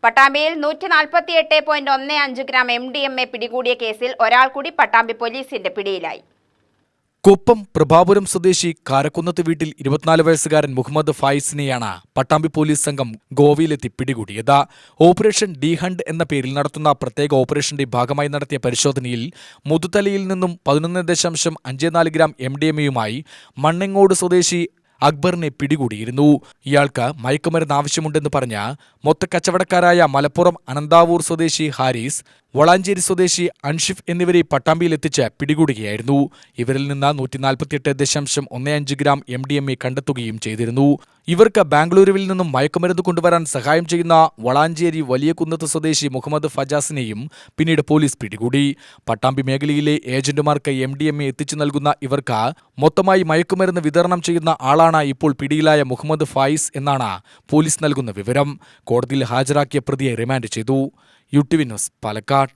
പട്ടാമ്പിയിൽ 148.15 gram MDMA പിടികൂടിയ കേസിൽ ഒരാൾ കൂടി പട്ടാമ്പി പോലീസിന്റെ പിടിയിലായി. കൊപ്പം പ്രഭാപുരം സ്വദേശി കാരക്കുന്നത്ത് വീട്ടിൽ 24 വയസ്സുകാരൻ മുഹമ്മദ് ഫായിസിനെയാണ് പട്ടാമ്പി പോലീസ് സംഘം ഗോവയിലെത്തി പിടികൂടിയത്. ഓപ്പറേഷൻ ഡി ഹണ്ട് എന്ന പേരിൽ നടത്തുന്ന പ്രത്യേക ഓപ്പറേഷന്റെ ഭാഗമായി നടത്തിയ പരിശോധനയിൽ മുതുതലയിൽ നിന്നും 11.54 ഗ്രാം MDMAയുമായി മണ്ണെങ്ങോട് സ്വദേശി അക്ബറിനെ പിടികൂടിയിരുന്നു. ഇയാൾക്ക് മയക്കുമരുന്ന് ആവശ്യമുണ്ടെന്ന് പറഞ്ഞ് മൊത്തക്കച്ചവടക്കാരായ മലപ്പുറം അനന്താവൂർ സ്വദേശി ഹാരിസ്, വളാഞ്ചേരി സ്വദേശി അൻഷിഫ് എന്നിവരെ പട്ടാമ്പിയിലെത്തിച്ച് പിടികൂടുകയായിരുന്നു. ഇവരിൽ നിന്ന് 148.15 ഗ്രാം MDMA കണ്ടെത്തുകയും ചെയ്തിരുന്നു. ഇവർക്ക് ബാംഗ്ലൂരുവിൽ നിന്നും മയക്കുമരുന്ന് കൊണ്ടുവരാൻ സഹായം ചെയ്യുന്ന വളാഞ്ചേരി വലിയകുന്നത്ത് സ്വദേശി മുഹമ്മദ് ഫജാസിനെയും പിന്നീട് പോലീസ് പിടികൂടി. പട്ടാമ്പി മേഖലയിലെ ഏജന്റുമാർക്ക് MDMA എത്തിച്ചു നൽകുന്ന ഇവർക്ക് മൊത്തമായി മയക്കുമരുന്ന് വിതരണം ചെയ്യുന്ന ആളാണ് ഇപ്പോൾ പിടിയിലായ മുഹമ്മദ് ഫായിസ് എന്നാണ് പോലീസ് നൽകുന്ന വിവരം. കോടതിയിൽ ഹാജരാക്കിയ പ്രതിയെ റിമാൻഡ് ചെയ്തു. UTV news, Palakkad.